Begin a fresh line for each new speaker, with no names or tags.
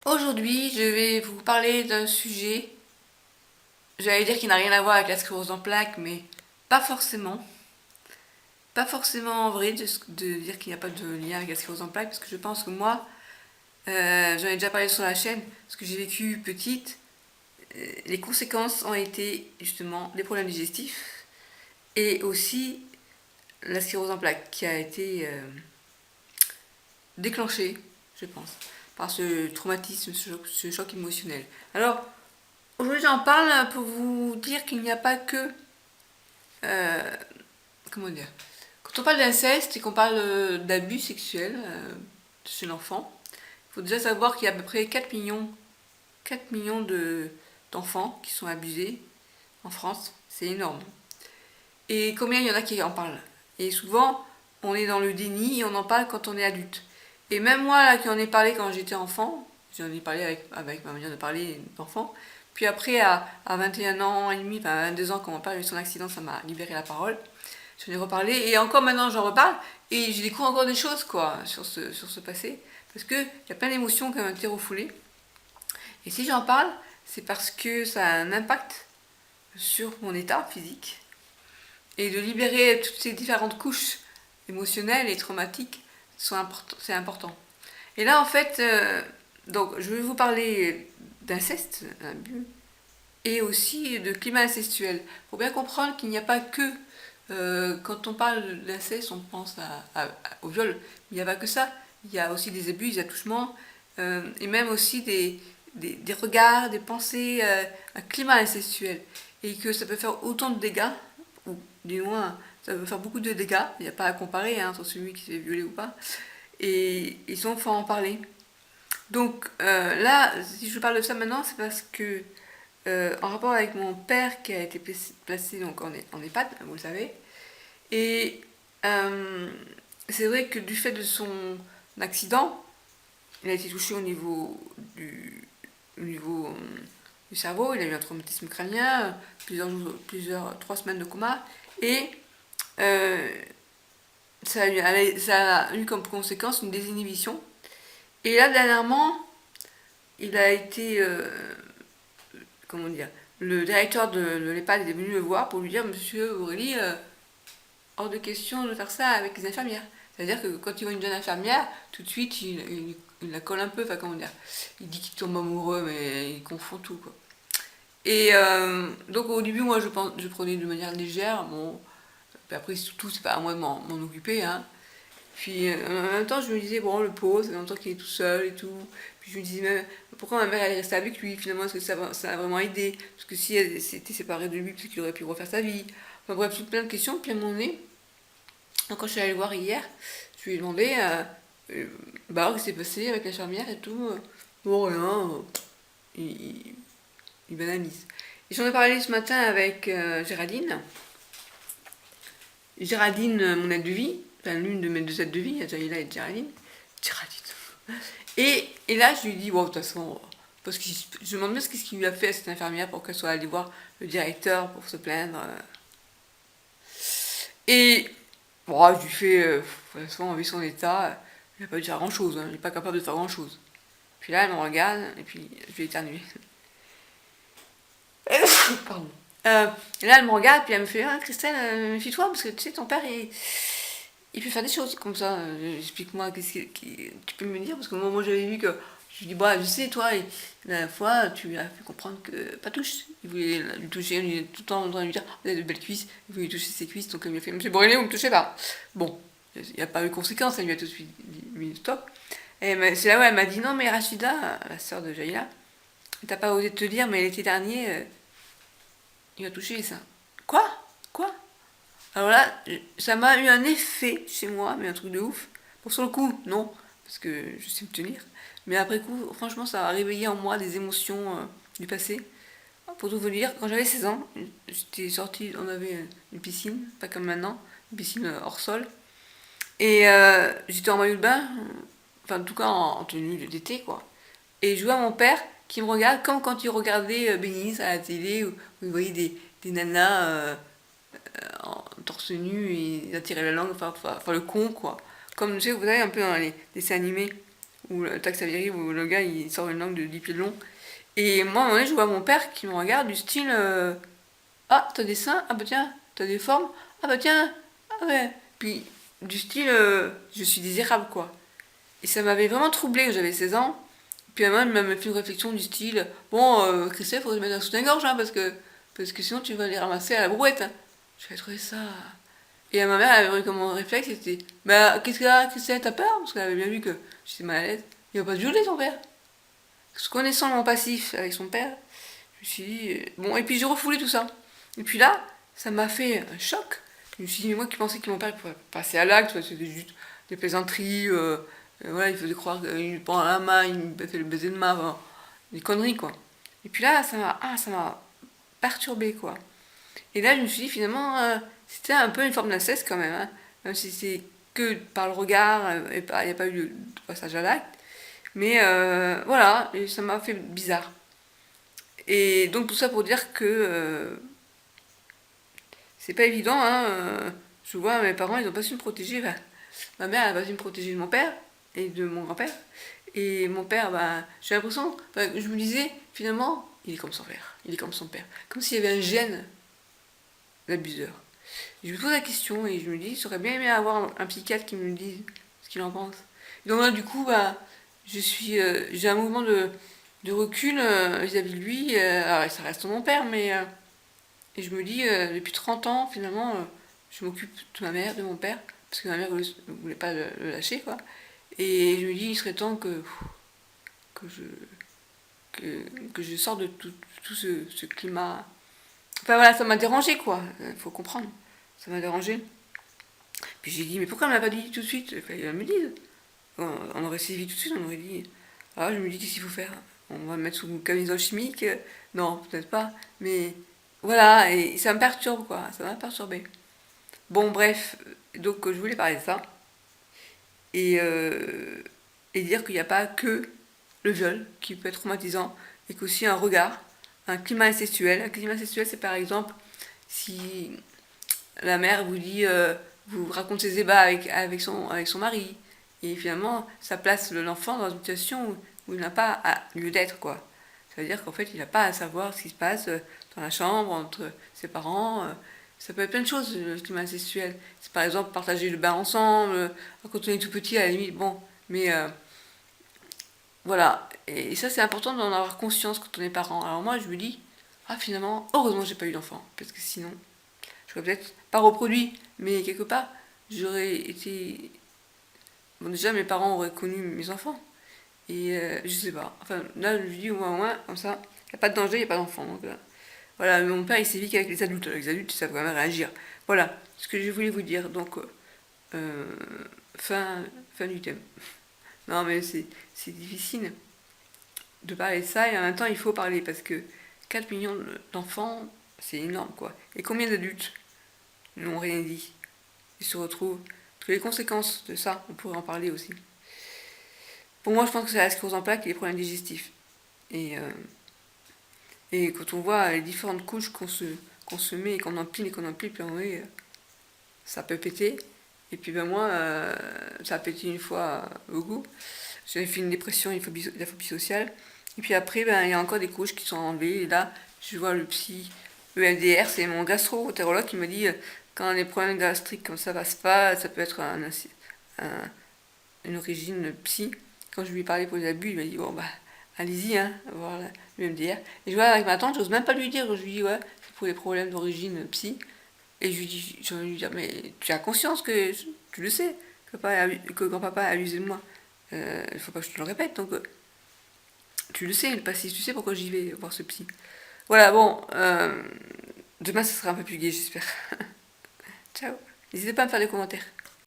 Aujourd'hui, je vais vous parler d'un sujet, j'allais dire qu'il n'a rien à voir avec la sclérose en plaques, mais pas forcément. Pas forcément en vrai de dire qu'il n'y a pas de lien avec la sclérose en plaques, parce que je pense que moi, j'en ai déjà parlé sur la chaîne, ce que j'ai vécu petite, les conséquences ont été justement les problèmes digestifs et aussi la sclérose en plaques qui a été déclenchée, je pense, par ce traumatisme, ce choc émotionnel. Alors, aujourd'hui, j'en parle pour vous dire qu'il n'y a pas que... comment dire? Quand on parle d'inceste et qu'on parle d'abus sexuels chez l'enfant, il faut déjà savoir qu'il y a à peu près 4 millions d'enfants qui sont abusés en France. C'est énorme. Et combien il y en a qui en parlent? Et souvent, on est dans le déni et on en parle quand on est adulte. Et même moi, là, qui en ai parlé quand j'étais enfant, j'en ai parlé avec ma manière de parler d'enfant, puis après, à 21 ans et demi, enfin 22 ans, quand on parle de son accident, ça m'a libéré la parole. J'en ai reparlé, et encore maintenant, j'en reparle, et je découvre encore des choses, quoi, sur ce passé, parce qu'il y a plein d'émotions qui ont été refoulées. Et si j'en parle, c'est parce que ça a un impact sur mon état physique, et de libérer toutes ces différentes couches émotionnelles et traumatiques, c'est important. Et là, en fait, donc, je vais vous parler d'inceste, d'abus, et aussi de climat incestuel. Il faut bien comprendre qu'il n'y a pas que, quand on parle d'inceste, on pense au viol. Il n'y a pas que ça. Il y a aussi des abus, des attouchements, et même aussi des regards, des pensées, un climat incestuel. Et que ça peut faire autant de dégâts, ou du moins, ça peut faire beaucoup de dégâts. Il n'y a pas à comparer entre celui qui s'est violé ou pas. Et il faut en parler. Donc là, si je parle de ça maintenant, c'est parce que en rapport avec mon père qui a été placé donc en EHPAD, vous le savez. Et c'est vrai que du fait de son accident, il a été touché au niveau du cerveau, il a eu un traumatisme crânien, 3 semaines de coma, et euh, ça a eu comme conséquence une désinhibition. Et là, dernièrement, il a été comment dire, le directeur de l'EHPAD est venu me voir pour lui dire: Monsieur Aurélie, hors de question de faire ça avec les infirmières. C'est-à-dire que quand il voit une jeune infirmière, tout de suite, il la colle un peu, enfin comment dire, il dit qu'il tombe amoureux, mais il confond tout, quoi. Et donc au début, moi, je prenais de manière légère, bon, après, surtout, c'est pas à moi de m'en occuper, hein. Puis en même temps, je me disais, bon, le pauvre, ça fait longtemps qu'il est tout seul et tout. Puis je me disais même, pourquoi ma mère elle est restée avec lui finalement? Est-ce que ça a vraiment aidé? Parce que si elle s'était séparée de lui, peut-être qu'il aurait pu refaire sa vie. Enfin bref, tout plein de questions. Puis à un moment donné, quand je suis allée le voir hier, je lui ai demandé, bah, qu'est-ce qui s'est passé avec l'infirmière et tout. Bon, rien, il, il banalise. Et j'en ai parlé ce matin avec Géraldine. Géraldine, mon aide de vie, enfin l'une de mes deux aides de vie, Jaïla et Géraldine. Géraldine. Et là, je lui dis, bon, de toute façon, parce que je me demande bien ce qu'il lui a fait à cette infirmière pour qu'elle soit allée voir le directeur pour se plaindre. Et bon, je lui fais, de toute façon, vu son état, il n'a pas dû faire grand chose, hein, il n'est pas capable de faire grand chose. Puis là, elle me regarde, et puis je vais éternuer. Pardon. Et là, elle me regarde, puis elle me fait: ah, Christelle, méfie-toi, parce que tu sais, ton père, il peut faire des choses comme ça. Explique-moi, qu'est-ce que tu peux me dire? Parce que moi j'avais vu que. Je lui dis: bah, je sais, toi, la dernière fois, tu lui as fait comprendre que pas touche. Il voulait lui toucher, il est tout le temps en train de lui dire: vous avez de belles cuisses, il voulait lui toucher ses cuisses, donc elle lui a fait: Monsieur Borrelli, vous me touchez pas. Bon, il n'y a pas eu de conséquences, elle lui a tout de suite mis stop. Et c'est là où elle m'a dit: non, mais Rachida, la sœur de Jaïla, t'as pas osé te dire, mais l'été dernier, il a touché les seins. Quoi? Quoi? Alors là, ça m'a eu un effet chez moi, mais un truc de ouf. Pour sur le coup, non, parce que je sais me tenir. Mais après coup, franchement, ça a réveillé en moi des émotions du passé. Pour tout vous dire, quand j'avais 16 ans, j'étais sortie, on avait une piscine, pas comme maintenant, une piscine hors sol. Et j'étais en maillot de bain, enfin en tout cas en tenue d'été, quoi. Et je vois mon père qui me regarde comme quand il regardait Bénice à la télé, où il voyait des nanas en torse nu et il a tiré la langue, enfin le con, quoi. Comme, tu sais, vous savez, un peu dans les dessins animés, ou le taxe à virer, où le gars il sort une langue de 10 pieds de long. Et moi, à un moment donné, je vois mon père qui me regarde du style ah, t'as des seins? Ah bah tiens, t'as des formes? Ah bah tiens, ah ouais. Puis du style je suis désirable quoi. Et ça m'avait vraiment troublée quand j'avais 16 ans. Puis à un moment, il m'a fait une réflexion du style bon, Christelle, faudrait te mettre un soutien-gorge, hein, parce que sinon tu vas les ramasser à la brouette. Hein. J'avais trouvé ça. Et à ma mère, elle avait eu comme un réflexe, c'était bah, qu'est-ce qu'il y a, Christelle, t'as peur? Parce qu'elle avait bien vu que j'étais mal à l'aise. Il va pas te violer ton père. Parce que connaissant mon passif avec son père, je me suis dit. Bon, et puis j'ai refoulé tout ça. Et puis là, ça m'a fait un choc. Je me suis dit, mais moi qui pensais que mon père pourrait passer à l'acte, c'était juste des plaisanteries, voilà, il faisait croire qu'il me prend la main, il me fait le baiser de main, enfin, des conneries quoi. Et puis là, ça m'a perturbé quoi. Et là, je me suis dit finalement, c'était un peu une forme d'inceste quand même, hein. Même si c'est que par le regard, et il n'y a pas eu de passage à l'acte. Mais voilà, et ça m'a fait bizarre. Et donc tout ça pour dire que c'est pas évident, hein. Je vois mes parents, ils ont pas su me protéger. Enfin, ma mère, elle a pas su me protéger de mon père et de mon grand-père. Et mon père, bah, j'ai l'impression, enfin, je me disais, finalement, il est comme son père, il est comme son père. Comme s'il y avait un gène d'abuseur. Je me pose la question et je me dis, j'aurais bien aimé avoir un psychiatre qui me dise ce qu'il en pense. Et donc là, du coup, bah, j'ai un mouvement de recul vis-à-vis de lui. Alors, ça reste mon père, mais et je me dis, depuis 30 ans, finalement, je m'occupe de ma mère, de mon père, parce que ma mère ne voulait pas le lâcher, quoi. Et je me dis, il serait temps que je, que je sorte de tout ce climat. Enfin voilà, ça m'a dérangé, quoi. Faut comprendre. Ça m'a dérangé. Puis j'ai dit, mais pourquoi elle m'a pas dit tout de suite? Il fallait qu'elle me dise. On aurait suivi tout de suite, on aurait dit. Ah, je me dis, qu'est-ce qu'il faut faire? On va me mettre sous une camisole chimique? Non, peut-être pas. Mais voilà, et ça me perturbe, quoi. Ça m'a perturbé. Bon, bref, donc je voulais parler de ça. Et, euh, et dire qu'il n'y a pas que le viol qui peut être traumatisant, et qu'aussi un regard, un climat incestuel. Un climat incestuel, c'est par exemple si la mère vous dit, vous raconte ses ébats avec son mari, et finalement, ça place l'enfant dans une situation où il n'a pas lieu d'être, quoi. Ça veut dire qu'en fait, il n'a pas à savoir ce qui se passe dans la chambre, entre ses parents. Ça peut être plein de choses, le climat incestuel. C'est par exemple partager le bain ensemble, quand on est tout petit, à la limite, bon. Mais voilà. Et ça, c'est important d'en avoir conscience quand on est parent. Alors moi, je me dis, ah finalement, heureusement, j'ai pas eu d'enfant. Parce que sinon, j'aurais peut-être pas reproduit, mais quelque part, j'aurais été. Bon, déjà, mes parents auraient connu mes enfants. Et je sais pas. Enfin, là, je dis au moins, comme ça, il n'y a pas de danger, il n'y a pas d'enfant. Donc, voilà, mais mon père, il s'est qu'avec les adultes. Les adultes, ils savent quand même réagir. Voilà ce que je voulais vous dire. Donc, euh, fin du thème. Non, mais c'est difficile de parler de ça et en même temps, il faut parler parce que 4 millions d'enfants, c'est énorme, quoi. Et combien d'adultes n'ont rien dit? Ils se retrouvent. Parce que les conséquences de ça, on pourrait en parler aussi. Pour moi, je pense que c'est la sclérose en plaques et les problèmes digestifs. Et, euh, et quand on voit les différentes couches qu'on se met et qu'on empile, puis en vrai, ça peut péter. Et puis ben moi, ça a pété une fois au goût. J'avais fait une dépression, la phobie sociale. Et puis après, ben, il y a encore des couches qui sont enlevées. Et là, je vois le psy, le MDR, c'est mon gastro-entérologue qui me dit quand les problèmes gastriques comme ça passent pas, ça peut être une origine psy. Quand je lui ai parlé pour les abus, il m'a dit bon bah allez-y, hein, voir le MDR. Et je vois avec ma tante, j'ose même pas lui dire, je lui dis ouais, c'est pour les problèmes d'origine psy. Et je lui dis mais tu as conscience que tu le sais, que grand-papa a abusé de moi. Il faut pas que je te le répète, donc tu le sais, le passif, tu sais pourquoi j'y vais voir ce psy. Voilà, bon, demain ça sera un peu plus gai, j'espère. Ciao. N'hésitez pas à me faire des commentaires.